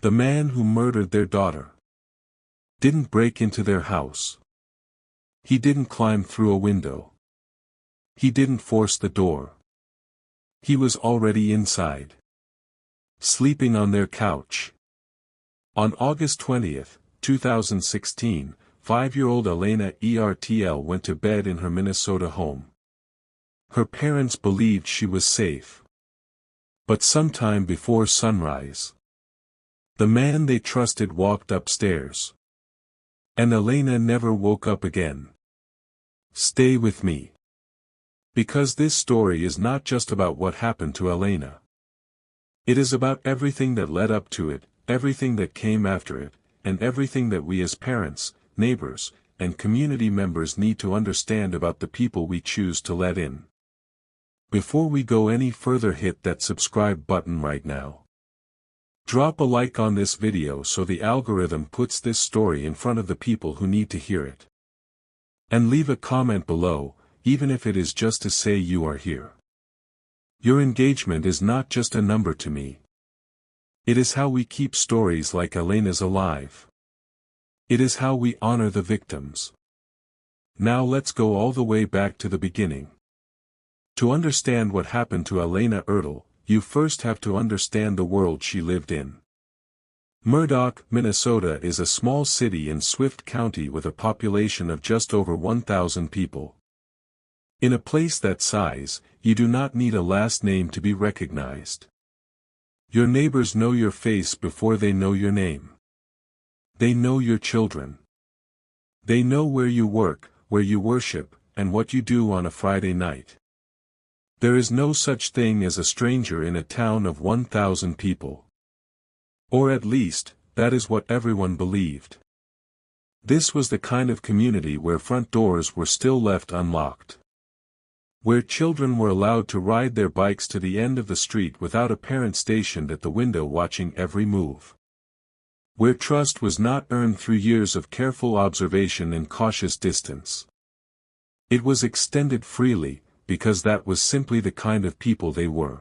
The man who murdered their daughter didn't break into their house. He didn't climb through a window. He didn't force the door. He was already inside, sleeping on their couch. On August 20, 2016, 5-year-old Alayna Ertl went to bed in her Minnesota home. Her parents believed she was safe. But sometime before sunrise, the man they trusted walked upstairs. And Alayna never woke up again. Stay with me. Because this story is not just about what happened to Alayna. It is about everything that led up to it, everything that came after it, and everything that we as parents, neighbors, and community members need to understand about the people we choose to let in. Before we go any further, hit that subscribe button right now. Drop a like on this video so the algorithm puts this story in front of the people who need to hear it. And leave a comment below, even if it is just to say you are here. Your engagement is not just a number to me. It is how we keep stories like Alayna's alive. It is how we honor the victims. Now let's go all the way back to the beginning. To understand what happened to Alayna Ertl, you first have to understand the world she lived in. Murdock, Minnesota is a small city in Swift County with a population of just over 1,000 people. In a place that size, you do not need a last name to be recognized. Your neighbors know your face before they know your name. They know your children. They know where you work, where you worship, and what you do on a Friday night. There is no such thing as a stranger in a town of 1,000 people. Or at least, that is what everyone believed. This was the kind of community where front doors were still left unlocked. Where children were allowed to ride their bikes to the end of the street without a parent stationed at the window watching every move. Where trust was not earned through years of careful observation and cautious distance. It was extended freely, because that was simply the kind of people they were.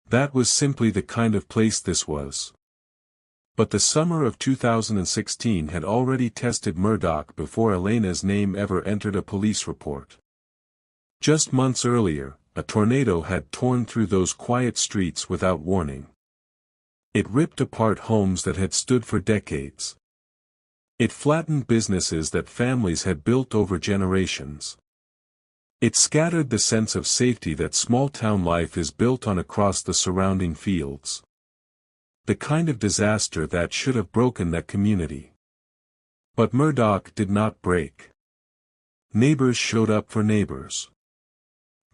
That was simply the kind of place this was. But the summer of 2016 had already tested Murdock before Alayna's name ever entered a police report. Just months earlier, a tornado had torn through those quiet streets without warning. It ripped apart homes that had stood for decades. It flattened businesses that families had built over generations. It scattered the sense of safety that small-town life is built on across the surrounding fields. The kind of disaster that should have broken that community. But Murdock did not break. Neighbors showed up for neighbors.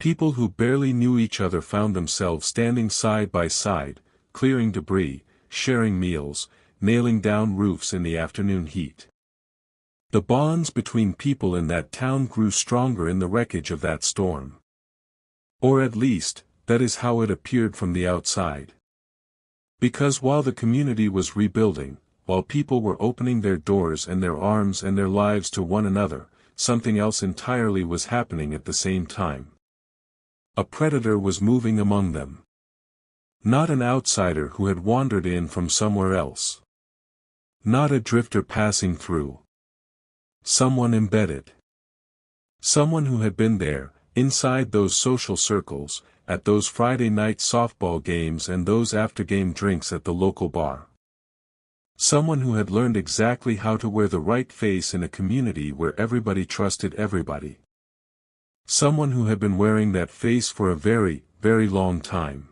People who barely knew each other found themselves standing side by side, clearing debris, sharing meals, nailing down roofs in the afternoon heat. The bonds between people in that town grew stronger in the wreckage of that storm. Or at least, that is how it appeared from the outside. Because while the community was rebuilding, while people were opening their doors and their arms and their lives to one another, something else entirely was happening at the same time. A predator was moving among them. Not an outsider who had wandered in from somewhere else. Not a drifter passing through. Someone embedded. Someone who had been there, inside those social circles, at those Friday night softball games and those after-game drinks at the local bar. Someone who had learned exactly how to wear the right face in a community where everybody trusted everybody. Someone who had been wearing that face for a very, very long time.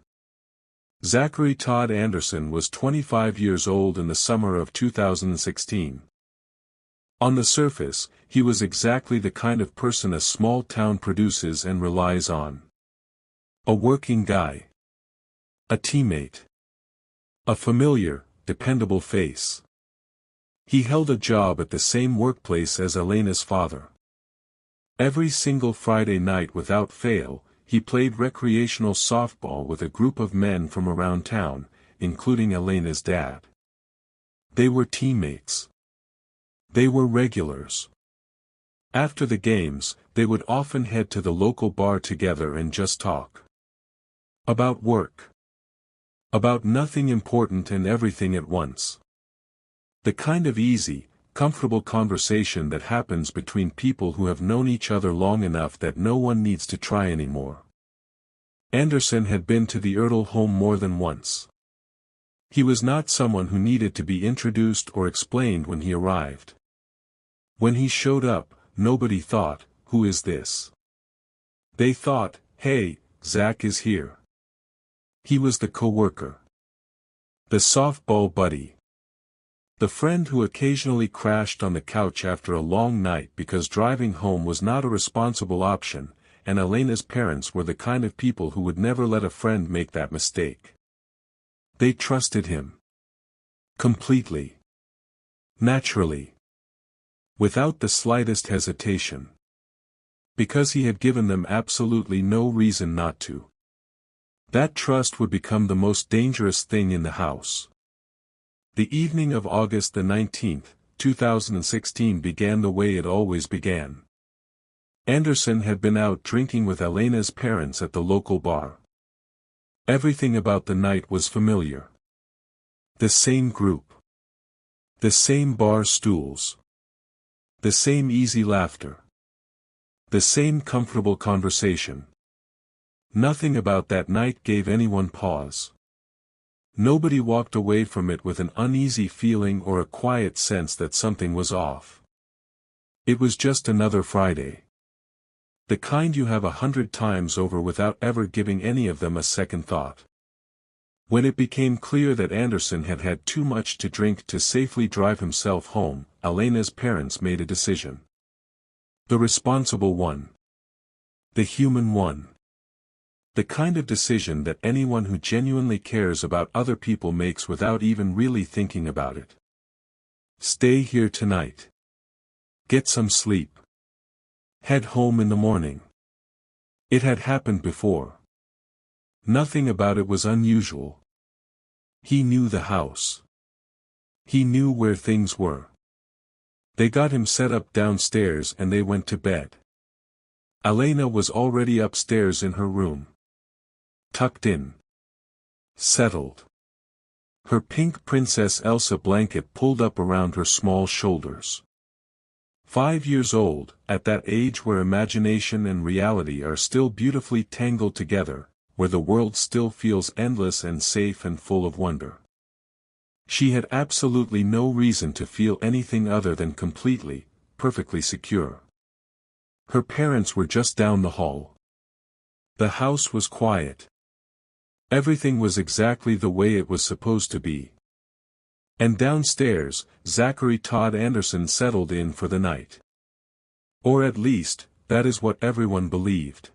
Zachary Todd Anderson was 25 years old in the summer of 2016. On the surface, he was exactly the kind of person a small town produces and relies on. A working guy. A teammate. A familiar, dependable face. He held a job at the same workplace as Alayna's father. Every single Friday night without fail, he played recreational softball with a group of men from around town, including Alayna's dad. They were teammates. They were regulars. After the games, they would often head to the local bar together and just talk. About work. About nothing important and everything at once. The kind of easy, comfortable conversation that happens between people who have known each other long enough that no one needs to try anymore. Anderson had been to the Ertl home more than once. He was not someone who needed to be introduced or explained when he arrived. When he showed up, nobody thought, "Who is this?" They thought, "Hey, Zach is here." He was the coworker. The softball buddy. The friend who occasionally crashed on the couch after a long night because driving home was not a responsible option, and Alayna's parents were the kind of people who would never let a friend make that mistake. They trusted him. Completely. Naturally. Without the slightest hesitation. Because he had given them absolutely no reason not to. That trust would become the most dangerous thing in the house. The evening of August the 19th, 2016 began the way it always began. Anderson had been out drinking with Alayna's parents at the local bar. Everything about the night was familiar. The same group. The same bar stools. The same easy laughter. The same comfortable conversation. Nothing about that night gave anyone pause. Nobody walked away from it with an uneasy feeling or a quiet sense that something was off. It was just another Friday. The kind you have 100 times over without ever giving any of them a second thought. When it became clear that Anderson had had too much to drink to safely drive himself home, Alayna's parents made a decision. The responsible one. The human one. The kind of decision that anyone who genuinely cares about other people makes without even really thinking about it. Stay here tonight. Get some sleep. Head home in the morning. It had happened before. Nothing about it was unusual. He knew the house. He knew where things were. They got him set up downstairs and they went to bed. Alayna was already upstairs in her room. Tucked in. Settled. Her pink Princess Elsa blanket pulled up around her small shoulders. 5 years old, at that age where imagination and reality are still beautifully tangled together, where the world still feels endless and safe and full of wonder. She had absolutely no reason to feel anything other than completely, perfectly secure. Her parents were just down the hall. The house was quiet. Everything was exactly the way it was supposed to be. And downstairs, Zachary Todd Anderson settled in for the night. Or at least, that is what everyone believed.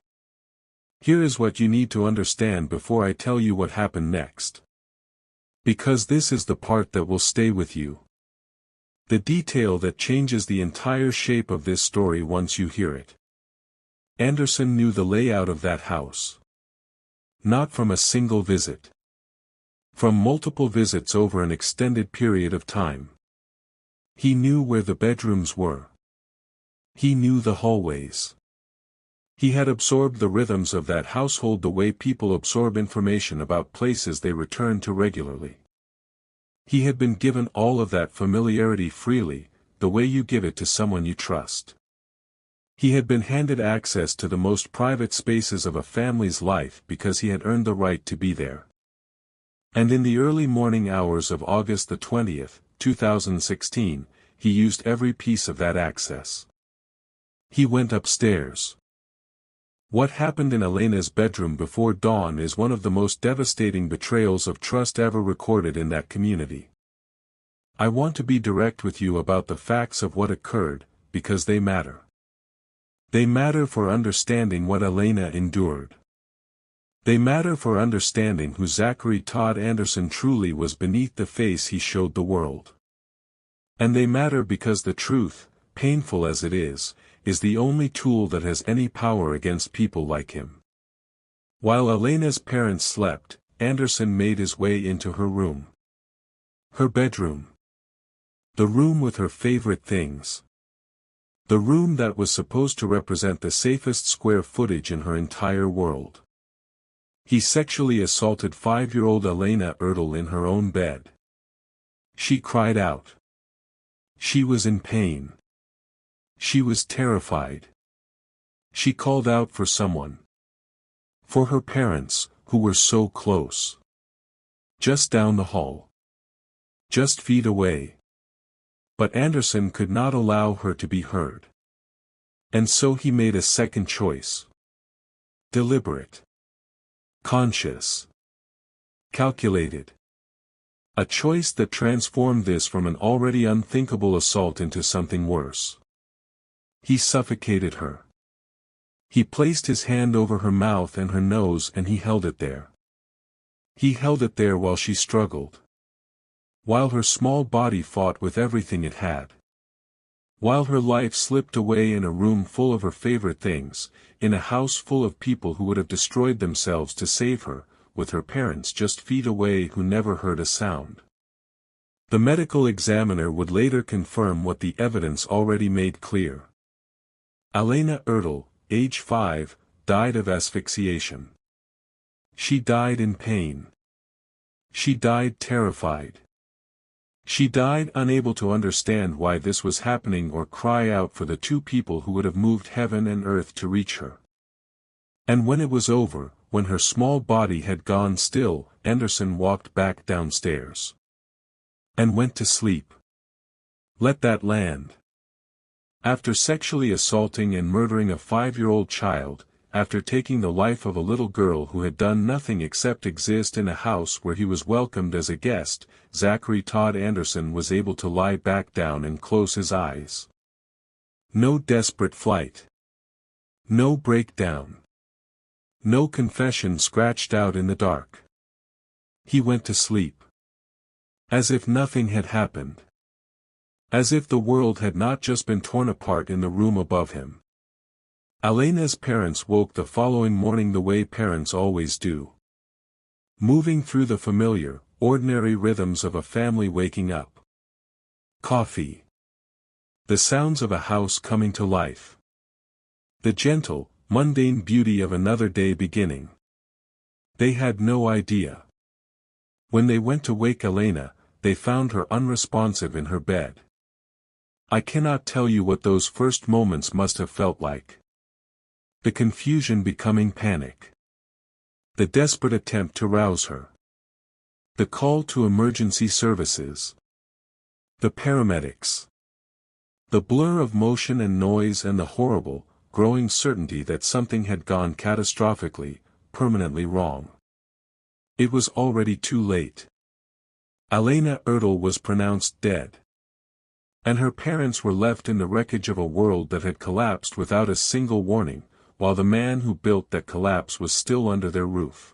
Here is what you need to understand before I tell you what happened next. Because this is the part that will stay with you. The detail that changes the entire shape of this story once you hear it. Anderson knew the layout of that house. Not from a single visit. From multiple visits over an extended period of time. He knew where the bedrooms were. He knew the hallways. He had absorbed the rhythms of that household the way people absorb information about places they return to regularly. He had been given all of that familiarity freely, the way you give it to someone you trust. He had been handed access to the most private spaces of a family's life because he had earned the right to be there. And in the early morning hours of August the 20th, 2016, he used every piece of that access. He went upstairs. What happened in Alayna's bedroom before dawn is one of the most devastating betrayals of trust ever recorded in that community. I want to be direct with you about the facts of what occurred, because they matter. They matter for understanding what Alayna endured. They matter for understanding who Zachary Todd Anderson truly was beneath the face he showed the world. And they matter because the truth, painful as it is the only tool that has any power against people like him. While Alayna's parents slept, Anderson made his way into her room. Her bedroom. The room with her favorite things. The room that was supposed to represent the safest square footage in her entire world. He sexually assaulted 5-year-old Alayna Ertl in her own bed. She cried out. She was in pain. She was terrified. She called out for someone. For her parents, who were so close. Just down the hall. Just feet away. But Anderson could not allow her to be heard. And so he made a second choice. Deliberate. Conscious. Calculated. A choice that transformed this from an already unthinkable assault into something worse. He suffocated her. He placed his hand over her mouth and her nose and he held it there. He held it there while she struggled. While her small body fought with everything it had. While her life slipped away in a room full of her favorite things, in a house full of people who would have destroyed themselves to save her, with her parents just feet away who never heard a sound. The medical examiner would later confirm what the evidence already made clear. Alayna Ertl, age 5, died of asphyxiation. She died in pain. She died terrified. She died unable to understand why this was happening or cry out for the two people who would have moved heaven and earth to reach her. And when it was over, when her small body had gone still, Anderson walked back downstairs. And went to sleep. Let that land. After sexually assaulting and murdering a 5-year-old child, after taking the life of a little girl who had done nothing except exist in a house where he was welcomed as a guest, Zachary Todd Anderson was able to lie back down and close his eyes. No desperate flight. No breakdown. No confession scratched out in the dark. He went to sleep. As if nothing had happened. As if the world had not just been torn apart in the room above him. Alayna's parents woke the following morning the way parents always do. Moving through the familiar, ordinary rhythms of a family waking up. Coffee. The sounds of a house coming to life. The gentle, mundane beauty of another day beginning. They had no idea. When they went to wake Alayna, they found her unresponsive in her bed. I cannot tell you what those first moments must have felt like. The confusion becoming panic. The desperate attempt to rouse her. The call to emergency services. The paramedics. The blur of motion and noise and the horrible, growing certainty that something had gone catastrophically, permanently wrong. It was already too late. Alayna Ertl was pronounced dead. And her parents were left in the wreckage of a world that had collapsed without a single warning, while the man who built that collapse was still under their roof.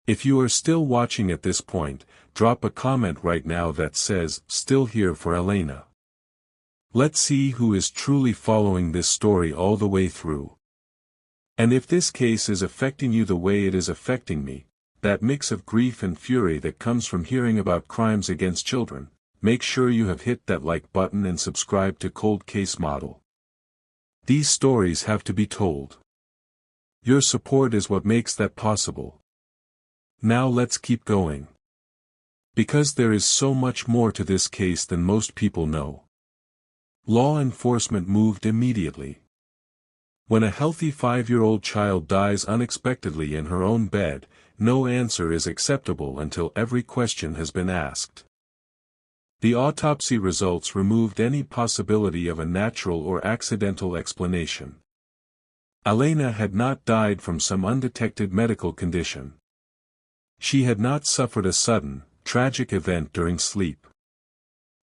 If you are still watching at this point, drop a comment right now that says, "Still here for Alayna." Let's see who is truly following this story all the way through. And if this case is affecting you the way it is affecting me, that mix of grief and fury that comes from hearing about crimes against children, make sure you have hit that like button and subscribe to Cold Case Model. These stories have to be told. Your support is what makes that possible. Now let's keep going. Because there is so much more to this case than most people know. Law enforcement moved immediately. When a healthy 5-year-old child dies unexpectedly in her own bed, no answer is acceptable until every question has been asked. The autopsy results removed any possibility of a natural or accidental explanation. Alayna had not died from some undetected medical condition. She had not suffered a sudden, tragic event during sleep.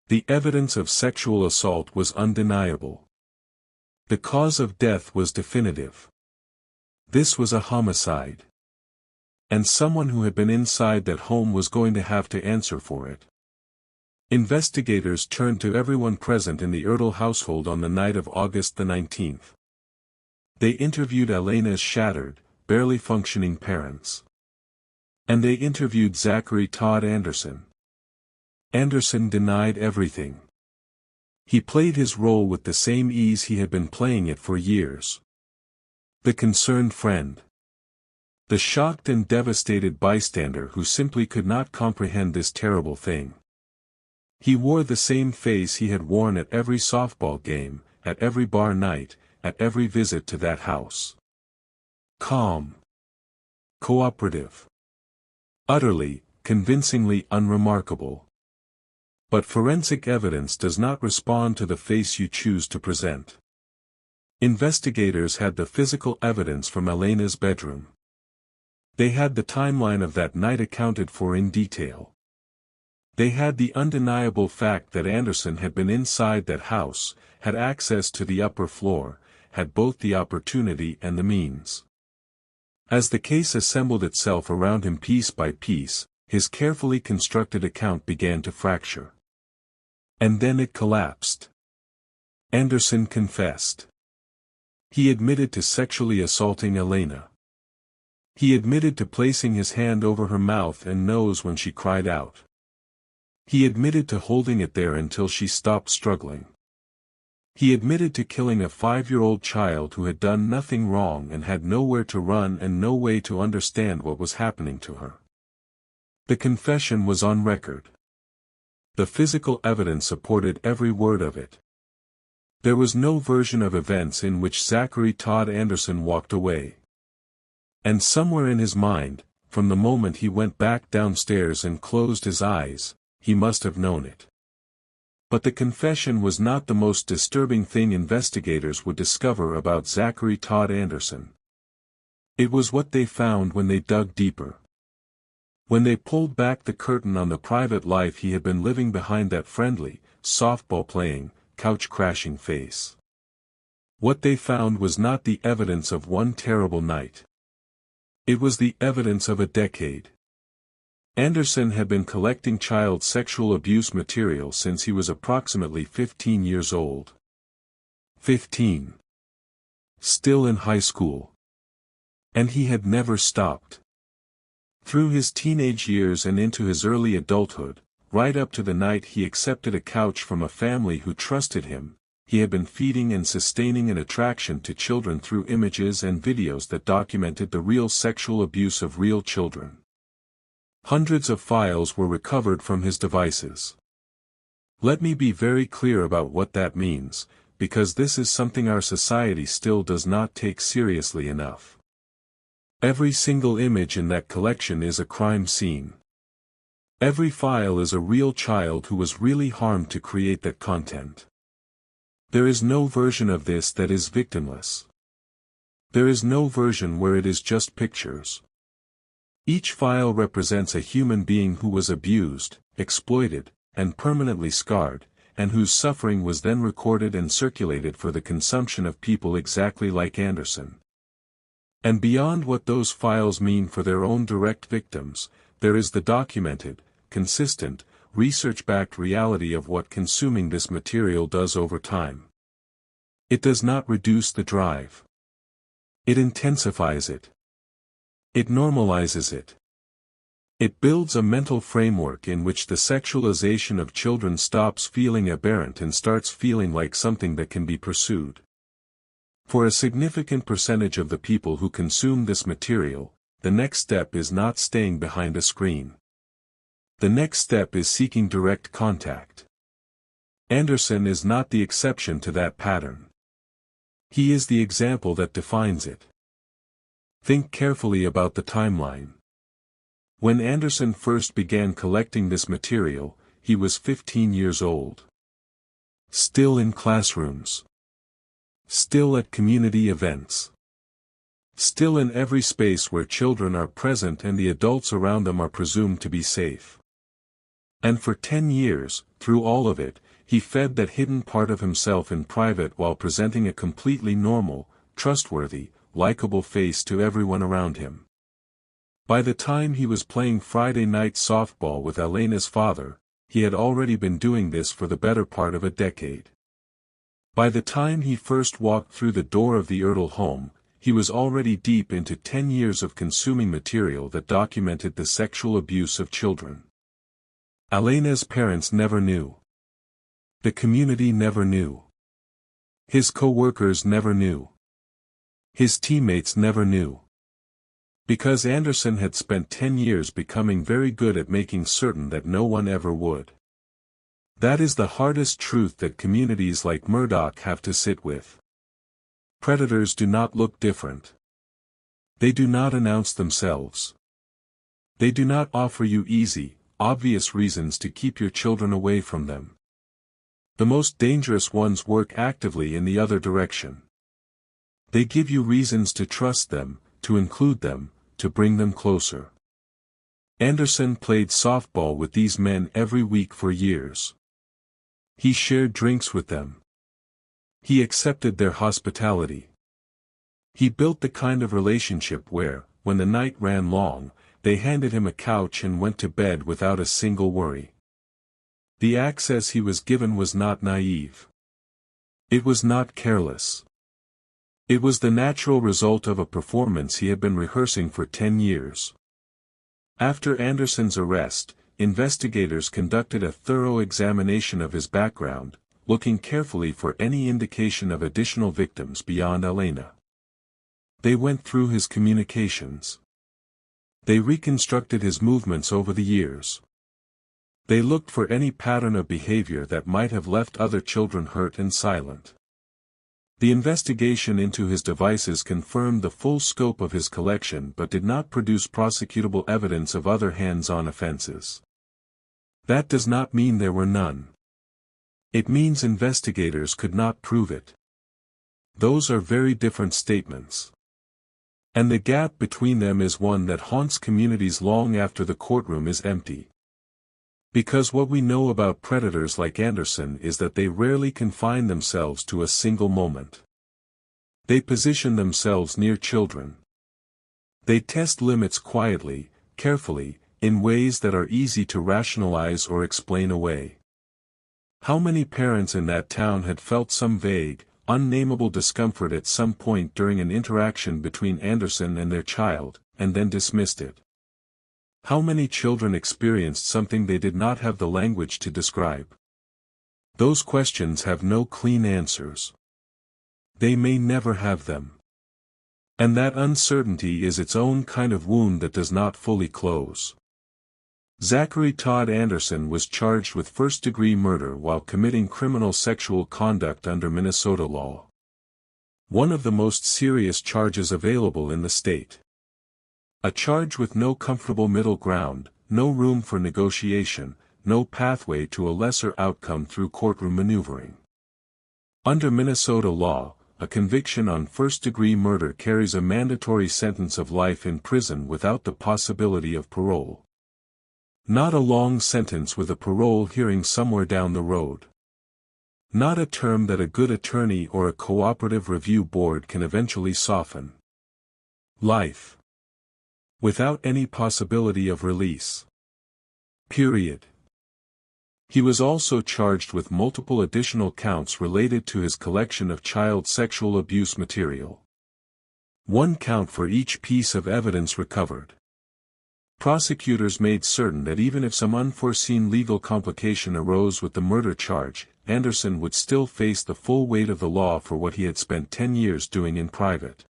The evidence of sexual assault was undeniable. The cause of death was definitive. This was a homicide. And someone who had been inside that home was going to have to answer for it. Investigators turned to everyone present in the Ertl household on the night of August the 19th. They interviewed Alayna's shattered, barely functioning parents. And they interviewed Zachary Todd Anderson. Anderson denied everything. He played his role with the same ease he had been playing it for years. The concerned friend. The shocked and devastated bystander who simply could not comprehend this terrible thing. He wore the same face he had worn at every softball game, at every bar night, at every visit to that house. Calm. Cooperative. Utterly, convincingly unremarkable. But forensic evidence does not respond to the face you choose to present. Investigators had the physical evidence from Alayna's bedroom. They had the timeline of that night accounted for in detail. They had the undeniable fact that Anderson had been inside that house, had access to the upper floor, had both the opportunity and the means. As the case assembled itself around him piece by piece, his carefully constructed account began to fracture. And then it collapsed. Anderson confessed. He admitted to sexually assaulting Alayna. He admitted to placing his hand over her mouth and nose when she cried out. He admitted to holding it there until she stopped struggling. He admitted to killing a 5-year-old child who had done nothing wrong and had nowhere to run and no way to understand what was happening to her. The confession was on record. The physical evidence supported every word of it. There was no version of events in which Zachary Todd Anderson walked away. And somewhere in his mind, from the moment he went back downstairs and closed his eyes, he must have known it. But the confession was not the most disturbing thing investigators would discover about Zachary Todd Anderson. It was what they found when they dug deeper. When they pulled back the curtain on the private life he had been living behind that friendly, softball-playing, couch-crashing face. What they found was not the evidence of one terrible night. It was the evidence of a decade. Anderson had been collecting child sexual abuse material since he was approximately 15 years old. 15. Still in high school. And he had never stopped. Through his teenage years and into his early adulthood, right up to the night he accepted a couch from a family who trusted him, he had been feeding and sustaining an attraction to children through images and videos that documented the real sexual abuse of real children. Hundreds of files were recovered from his devices. Let me be very clear about what that means, because this is something our society still does not take seriously enough. Every single image in that collection is a crime scene. Every file is a real child who was really harmed to create that content. There is no version of this that is victimless. There is no version where it is just pictures. Each file represents a human being who was abused, exploited, and permanently scarred, and whose suffering was then recorded and circulated for the consumption of people exactly like Anderson. And beyond what those files mean for their own direct victims, there is the documented, consistent, research-backed reality of what consuming this material does over time. It does not reduce the drive. It intensifies it. It normalizes it. It builds a mental framework in which the sexualization of children stops feeling aberrant and starts feeling like something that can be pursued. For a significant percentage of the people who consume this material, the next step is not staying behind a screen. The next step is seeking direct contact. Anderson is not the exception to that pattern. He is the example that defines it. Think carefully about the timeline. When Anderson first began collecting this material, he was 15 years old. Still in classrooms. Still at community events. Still in every space where children are present and the adults around them are presumed to be safe. And for 10 years, through all of it, he fed that hidden part of himself in private while presenting a completely normal, trustworthy, likable face to everyone around him. By the time he was playing Friday night softball with Alayna's father, he had already been doing this for the better part of a decade. By the time he first walked through the door of the Ertl home, he was already deep into 10 years of consuming material that documented the sexual abuse of children. Alayna's parents never knew. The community never knew. His coworkers never knew. His teammates never knew. Because Anderson had spent 10 years becoming very good at making certain that no one ever would. That is the hardest truth that communities like Murdock have to sit with. Predators do not look different. They do not announce themselves. They do not offer you easy, obvious reasons to keep your children away from them. The most dangerous ones work actively in the other direction. They give you reasons to trust them, to include them, to bring them closer. Anderson played softball with these men every week for years. He shared drinks with them. He accepted their hospitality. He built the kind of relationship where, when the night ran long, they handed him a couch and went to bed without a single worry. The access he was given was not naive. It was not careless. It was the natural result of a performance he had been rehearsing for 10 years. After Anderson's arrest, investigators conducted a thorough examination of his background, looking carefully for any indication of additional victims beyond Alayna. They went through his communications. They reconstructed his movements over the years. They looked for any pattern of behavior that might have left other children hurt and silent. The investigation into his devices confirmed the full scope of his collection but did not produce prosecutable evidence of other hands-on offenses. That does not mean there were none. It means investigators could not prove it. Those are very different statements. And the gap between them is one that haunts communities long after the courtroom is empty. Because what we know about predators like Anderson is that they rarely confine themselves to a single moment. They position themselves near children. They test limits quietly, carefully, in ways that are easy to rationalize or explain away. How many parents in that town had felt some vague, unnameable discomfort at some point during an interaction between Anderson and their child, and then dismissed it? How many children experienced something they did not have the language to describe? Those questions have no clean answers. They may never have them. And that uncertainty is its own kind of wound that does not fully close. Zachary Todd Anderson was charged with first-degree murder while committing criminal sexual conduct under Minnesota law. One of the most serious charges available in the state. A charge with no comfortable middle ground, no room for negotiation, no pathway to a lesser outcome through courtroom maneuvering. Under Minnesota law, a conviction on first-degree murder carries a mandatory sentence of life in prison without the possibility of parole. Not a long sentence with a parole hearing somewhere down the road. Not a term that a good attorney or a cooperative review board can eventually soften. Life. Without any possibility of release. Period. He was also charged with multiple additional counts related to his collection of child sexual abuse material. One count for each piece of evidence recovered. Prosecutors made certain that even if some unforeseen legal complication arose with the murder charge, Anderson would still face the full weight of the law for what he had spent 10 years doing in private.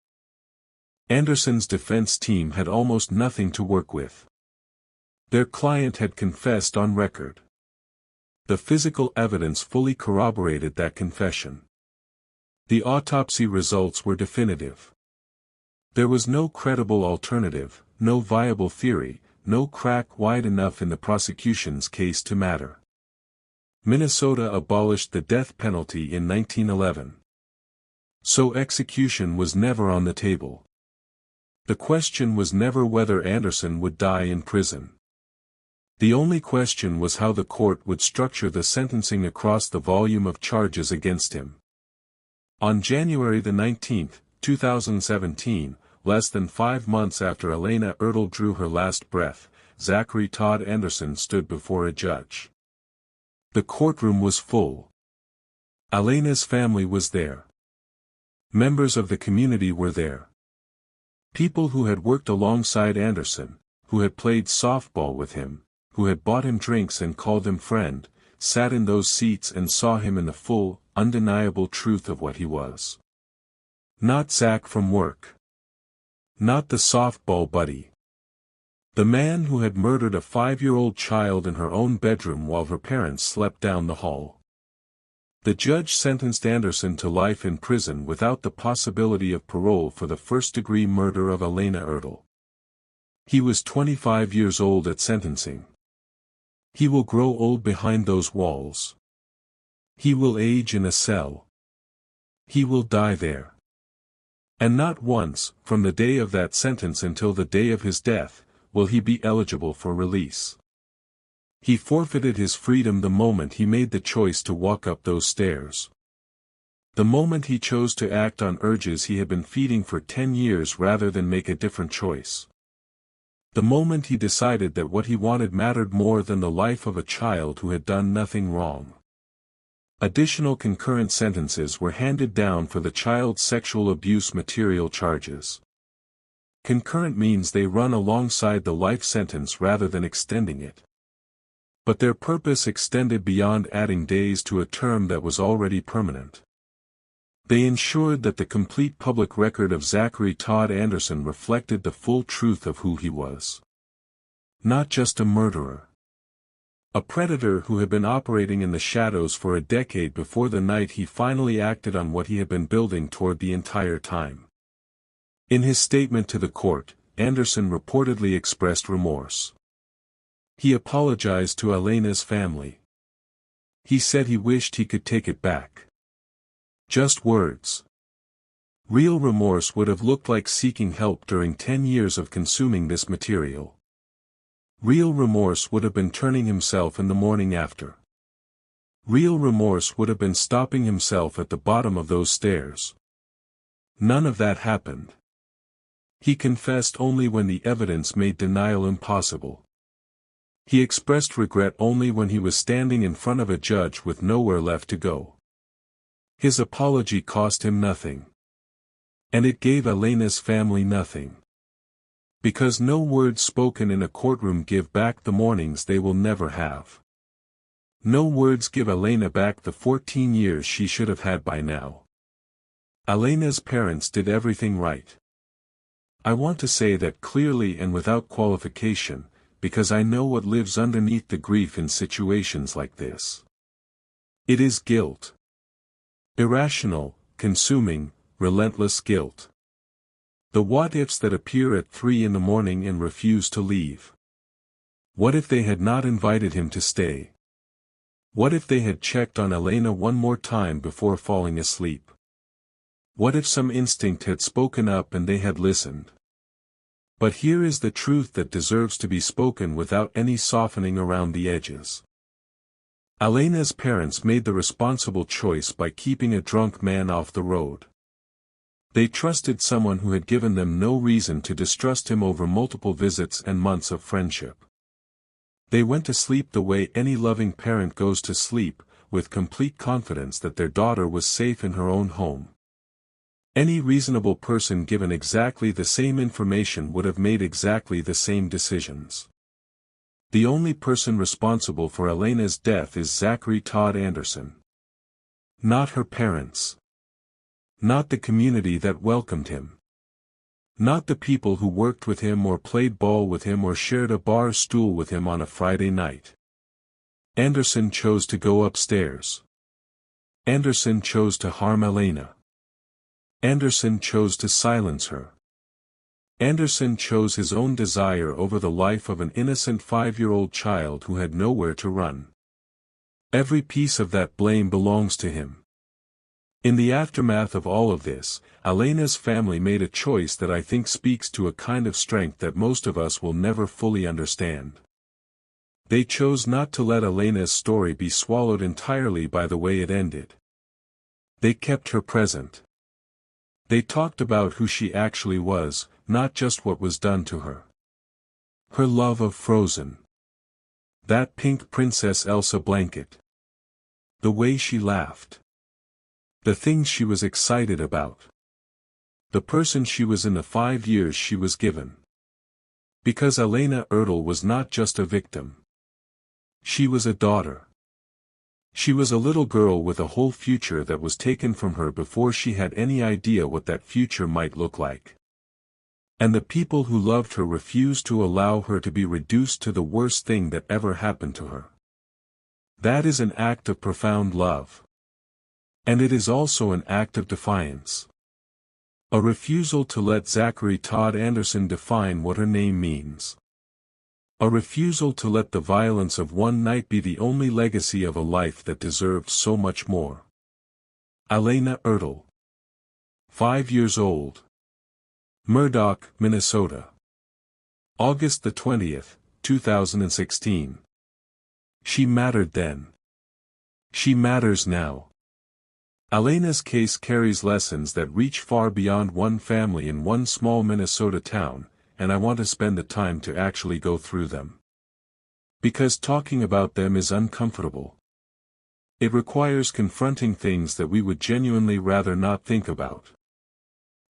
Anderson's defense team had almost nothing to work with. Their client had confessed on record. The physical evidence fully corroborated that confession. The autopsy results were definitive. There was no credible alternative, no viable theory, no crack wide enough in the prosecution's case to matter. Minnesota abolished the death penalty in 1911. So execution was never on the table. The question was never whether Anderson would die in prison. The only question was how the court would structure the sentencing across the volume of charges against him. On January 19, 2017, less than 5 months after Alayna Ertl drew her last breath, Zachary Todd Anderson stood before a judge. The courtroom was full. Alayna's family was there. Members of the community were there. People who had worked alongside Anderson, who had played softball with him, who had bought him drinks and called him friend, sat in those seats and saw him in the full, undeniable truth of what he was. Not Zach from work. Not the softball buddy. The man who had murdered a 5-year-old child in her own bedroom while her parents slept down the hall. The judge sentenced Anderson to life in prison without the possibility of parole for the first-degree murder of Alayna Ertl. He was 25 years old at sentencing. He will grow old behind those walls. He will age in a cell. He will die there. And not once, from the day of that sentence until the day of his death, will he be eligible for release. He forfeited his freedom the moment he made the choice to walk up those stairs. The moment he chose to act on urges he had been feeding for 10 years rather than make a different choice. The moment he decided that what he wanted mattered more than the life of a child who had done nothing wrong. Additional concurrent sentences were handed down for the child sexual abuse material charges. Concurrent means they run alongside the life sentence rather than extending it. But their purpose extended beyond adding days to a term that was already permanent. They ensured that the complete public record of Zachary Todd Anderson reflected the full truth of who he was. Not just a murderer. A predator who had been operating in the shadows for a decade before the night he finally acted on what he had been building toward the entire time. In his statement to the court, Anderson reportedly expressed remorse. He apologized to Alayna's family. He said he wished he could take it back. Just words. Real remorse would have looked like seeking help during 10 years of consuming this material. Real remorse would have been turning himself in the morning after. Real remorse would have been stopping himself at the bottom of those stairs. None of that happened. He confessed only when the evidence made denial impossible. He expressed regret only when he was standing in front of a judge with nowhere left to go. His apology cost him nothing. And it gave Alayna's family nothing. Because no words spoken in a courtroom give back the mornings they will never have. No words give Alayna back the 14 years she should have had by now. Alayna's parents did everything right. I want to say that clearly and without qualification, because I know what lives underneath the grief in situations like this. It is guilt. Irrational, consuming, relentless guilt. The what-ifs that appear at 3 in the morning and refuse to leave. What if they had not invited him to stay? What if they had checked on Alayna one more time before falling asleep? What if some instinct had spoken up and they had listened? But here is the truth that deserves to be spoken without any softening around the edges. Alayna's parents made the responsible choice by keeping a drunk man off the road. They trusted someone who had given them no reason to distrust him over multiple visits and months of friendship. They went to sleep the way any loving parent goes to sleep, with complete confidence that their daughter was safe in her own home. Any reasonable person given exactly the same information would have made exactly the same decisions. The only person responsible for Alayna's death is Zachary Todd Anderson. Not her parents. Not the community that welcomed him. Not the people who worked with him or played ball with him or shared a bar stool with him on a Friday night. Anderson chose to go upstairs. Anderson chose to harm Alayna. Anderson chose to silence her. Anderson chose his own desire over the life of an innocent 5-year-old child who had nowhere to run. Every piece of that blame belongs to him. In the aftermath of all of this, Alayna's family made a choice that I think speaks to a kind of strength that most of us will never fully understand. They chose not to let Alayna's story be swallowed entirely by the way it ended. They kept her present. They talked about who she actually was, not just what was done to her. Her love of Frozen. That pink Princess Elsa blanket. The way she laughed. The things she was excited about. The person she was in the 5 years she was given. Because Alayna Ertl was not just a victim. She was a daughter. She was a little girl with a whole future that was taken from her before she had any idea what that future might look like. And the people who loved her refused to allow her to be reduced to the worst thing that ever happened to her. That is an act of profound love. And it is also an act of defiance. A refusal to let Zachary Todd Anderson define what her name means. A refusal to let the violence of one night be the only legacy of a life that deserved so much more. Alayna Ertl. 5 years old. Murdock, Minnesota. August the 20th, 2016. She mattered then. She matters now. Alayna's case carries lessons that reach far beyond one family in one small Minnesota town, and I want to spend the time to actually go through them. Because talking about them is uncomfortable. It requires confronting things that we would genuinely rather not think about.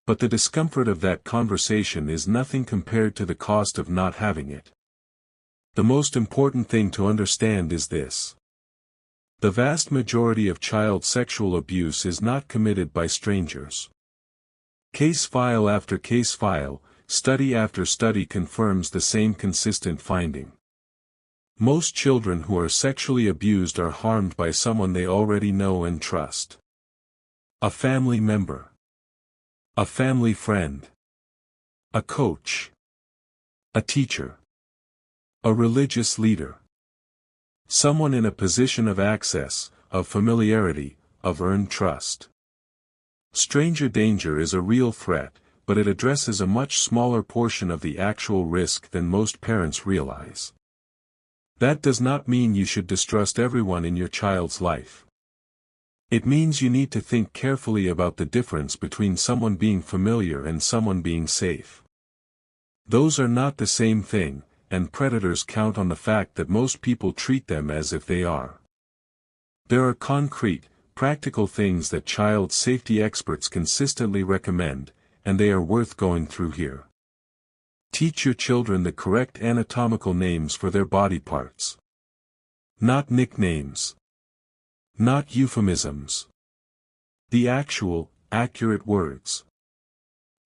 But the discomfort of that conversation is nothing compared to the cost of not having it. The most important thing to understand is this. The vast majority of child sexual abuse is not committed by strangers. Case file after case file, study after study confirms the same consistent finding. Most children who are sexually abused are harmed by someone they already know and trust. A family member. A family friend. A coach. A teacher. A religious leader. Someone in a position of access, of familiarity, of earned trust. Stranger danger is a real threat, but it addresses a much smaller portion of the actual risk than most parents realize. That does not mean you should distrust everyone in your child's life. It means you need to think carefully about the difference between someone being familiar and someone being safe. Those are not the same thing, and predators count on the fact that most people treat them as if they are. There are concrete, practical things that child safety experts consistently recommend, and they are worth going through here. Teach your children the correct anatomical names for their body parts. Not nicknames. Not euphemisms. The actual, accurate words.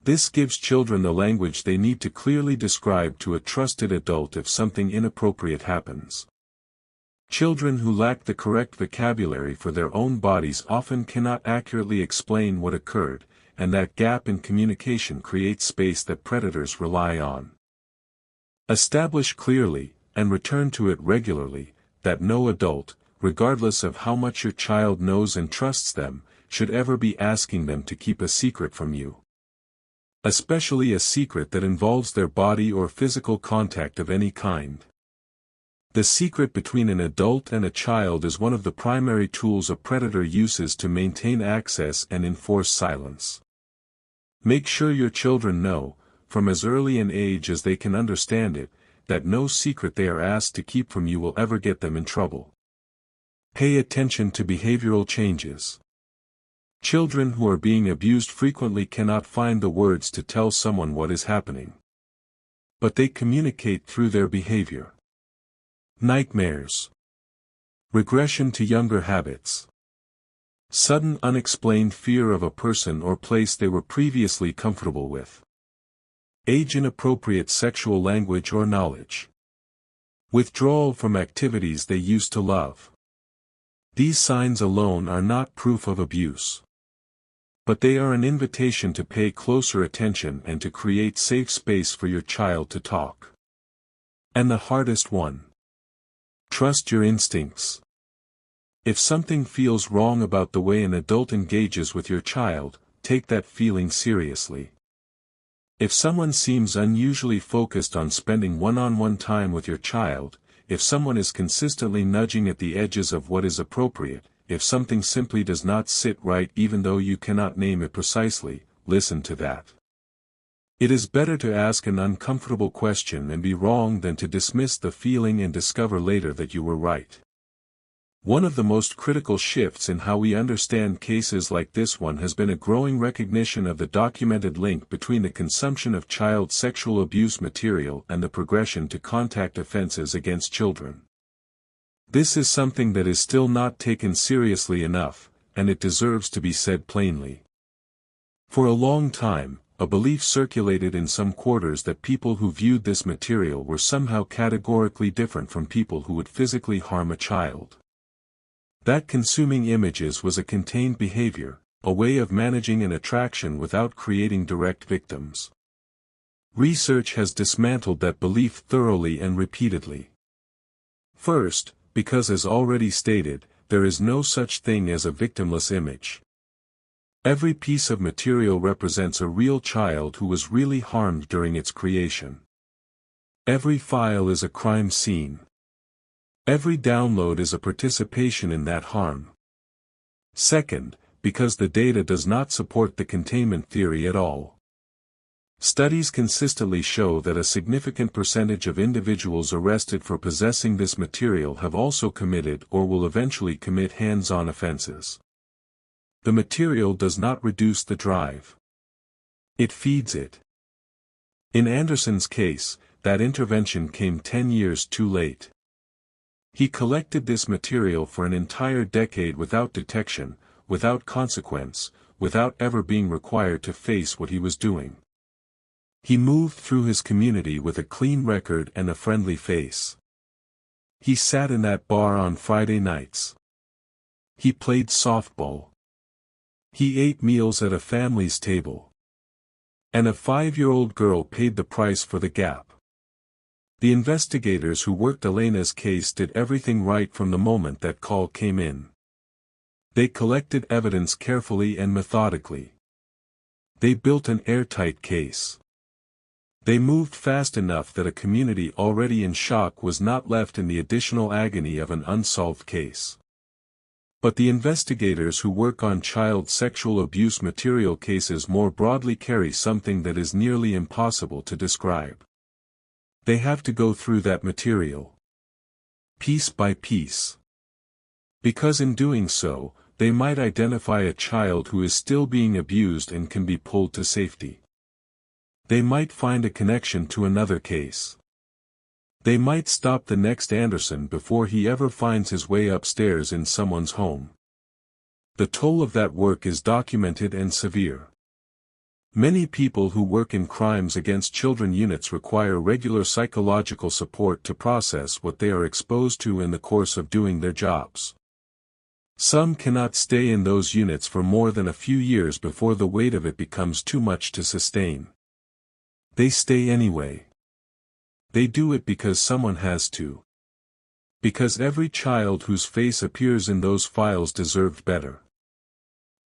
This gives children the language they need to clearly describe to a trusted adult if something inappropriate happens. Children who lack the correct vocabulary for their own bodies often cannot accurately explain what occurred, and that gap in communication creates space that predators rely on. Establish clearly, and return to it regularly, that no adult, regardless of how much your child knows and trusts them, should ever be asking them to keep a secret from you. Especially a secret that involves their body or physical contact of any kind. The secret between an adult and a child is one of the primary tools a predator uses to maintain access and enforce silence. Make sure your children know, from as early an age as they can understand it, that no secret they are asked to keep from you will ever get them in trouble. Pay attention to behavioral changes. Children who are being abused frequently cannot find the words to tell someone what is happening. But they communicate through their behavior. Nightmares. Regression to younger habits. Sudden unexplained fear of a person or place they were previously comfortable with. Age-inappropriate sexual language or knowledge. Withdrawal from activities they used to love. These signs alone are not proof of abuse. But they are an invitation to pay closer attention and to create safe space for your child to talk. And the hardest one. Trust your instincts. If something feels wrong about the way an adult engages with your child, take that feeling seriously. If someone seems unusually focused on spending one-on-one time with your child, if someone is consistently nudging at the edges of what is appropriate, if something simply does not sit right even though you cannot name it precisely, listen to that. It is better to ask an uncomfortable question and be wrong than to dismiss the feeling and discover later that you were right. One of the most critical shifts in how we understand cases like this one has been a growing recognition of the documented link between the consumption of child sexual abuse material and the progression to contact offenses against children. This is something that is still not taken seriously enough, and it deserves to be said plainly. For a long time, a belief circulated in some quarters that people who viewed this material were somehow categorically different from people who would physically harm a child. That consuming images was a contained behavior, a way of managing an attraction without creating direct victims. Research has dismantled that belief thoroughly and repeatedly. First, because as already stated, there is no such thing as a victimless image. Every piece of material represents a real child who was really harmed during its creation. Every file is a crime scene. Every download is a participation in that harm. Second, because the data does not support the containment theory at all. Studies consistently show that a significant percentage of individuals arrested for possessing this material have also committed or will eventually commit hands-on offenses. The material does not reduce the drive. It feeds it. In Anderson's case, that intervention came 10 years too late. He collected this material for an entire decade without detection, without consequence, without ever being required to face what he was doing. He moved through his community with a clean record and a friendly face. He sat in that bar on Friday nights. He played softball. He ate meals at a family's table. And a 5-year-old girl paid the price for the gap. The investigators who worked Alayna's case did everything right from the moment that call came in. They collected evidence carefully and methodically. They built an airtight case. They moved fast enough that a community already in shock was not left in the additional agony of an unsolved case. But the investigators who work on child sexual abuse material cases more broadly carry something that is nearly impossible to describe. They have to go through that material, piece by piece. Because in doing so, they might identify a child who is still being abused and can be pulled to safety. They might find a connection to another case. They might stop the next Anderson before he ever finds his way upstairs in someone's home. The toll of that work is documented and severe. Many people who work in crimes against children units require regular psychological support to process what they are exposed to in the course of doing their jobs. Some cannot stay in those units for more than a few years before the weight of it becomes too much to sustain. They stay anyway. They do it because someone has to. Because every child whose face appears in those files deserved better.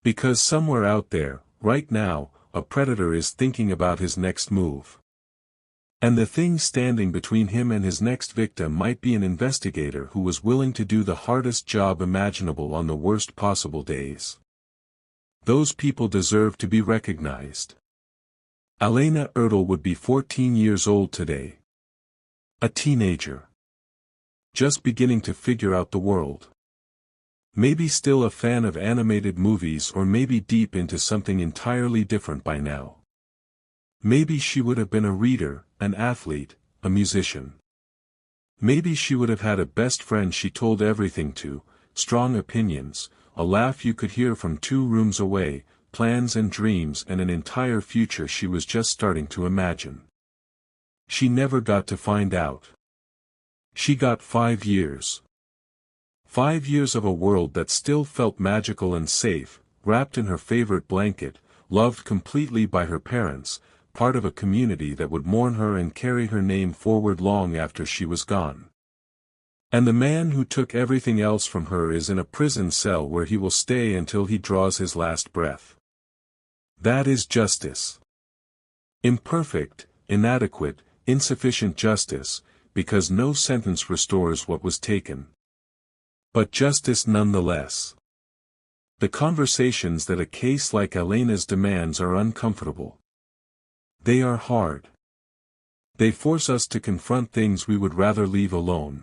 Because somewhere out there, right now, a predator is thinking about his next move. And the thing standing between him and his next victim might be an investigator who was willing to do the hardest job imaginable on the worst possible days. Those people deserve to be recognized. Alayna Ertl would be 14 years old today. A teenager. Just beginning to figure out the world. Maybe still a fan of animated movies, or maybe deep into something entirely different by now. Maybe she would have been a reader, an athlete, a musician. Maybe she would have had a best friend she told everything to, strong opinions, a laugh you could hear from 2 rooms away, plans and dreams and an entire future she was just starting to imagine. She never got to find out. She got 5 years. 5 years of a world that still felt magical and safe, wrapped in her favorite blanket, loved completely by her parents, part of a community that would mourn her and carry her name forward long after she was gone. And the man who took everything else from her is in a prison cell where he will stay until he draws his last breath. That is justice. Imperfect, inadequate, insufficient justice, because no sentence restores what was taken. But justice nonetheless. The conversations that a case like Alayna's demands are uncomfortable. They are hard. They force us to confront things we would rather leave alone.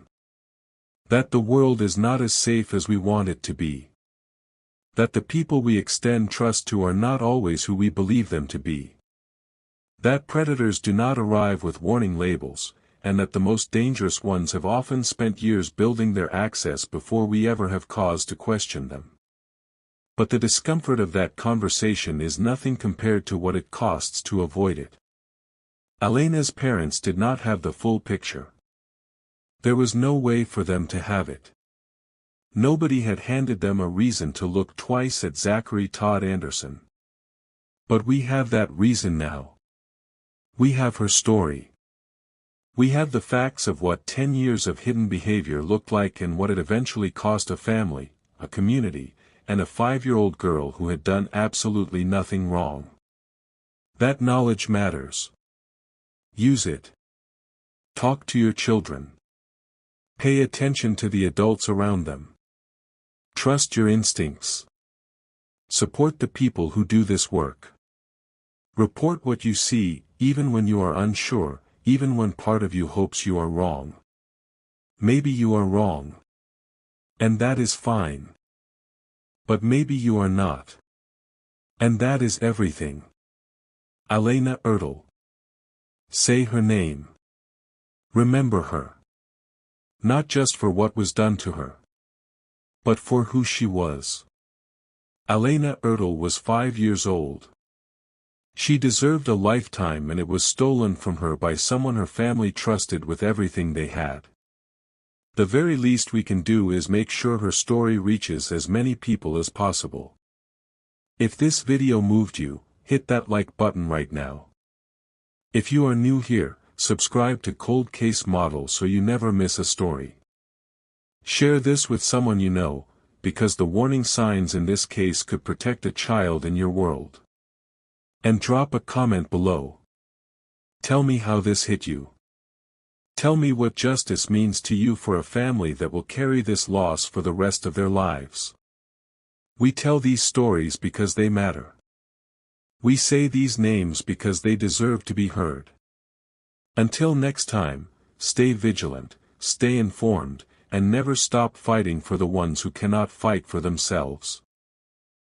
That the world is not as safe as we want it to be. That the people we extend trust to are not always who we believe them to be. That predators do not arrive with warning labels, and that the most dangerous ones have often spent years building their access before we ever have cause to question them. But the discomfort of that conversation is nothing compared to what it costs to avoid it. Alayna's parents did not have the full picture. There was no way for them to have it. Nobody had handed them a reason to look twice at Zachary Todd Anderson. But we have that reason now. We have her story. We have the facts of what 10 years of hidden behavior looked like and what it eventually cost a family, a community, and a 5-year-old girl who had done absolutely nothing wrong. That knowledge matters. Use it. Talk to your children. Pay attention to the adults around them. Trust your instincts. Support the people who do this work. Report what you see, even when you are unsure, even when part of you hopes you are wrong. Maybe you are wrong. And that is fine. But maybe you are not. And that is everything. Alayna Ertl. Say her name. Remember her. Not just for what was done to her, but for who she was. Alayna Ertl was 5 years old. She deserved a lifetime, and it was stolen from her by someone her family trusted with everything they had. The very least we can do is make sure her story reaches as many people as possible. If this video moved you, hit that like button right now. If you are new here, subscribe to Cold Case Model so you never miss a story. Share this with someone you know, because the warning signs in this case could protect a child in your world. And drop a comment below. Tell me how this hit you. Tell me what justice means to you for a family that will carry this loss for the rest of their lives. We tell these stories because they matter. We say these names because they deserve to be heard. Until next time, stay vigilant, stay informed, and never stop fighting for the ones who cannot fight for themselves.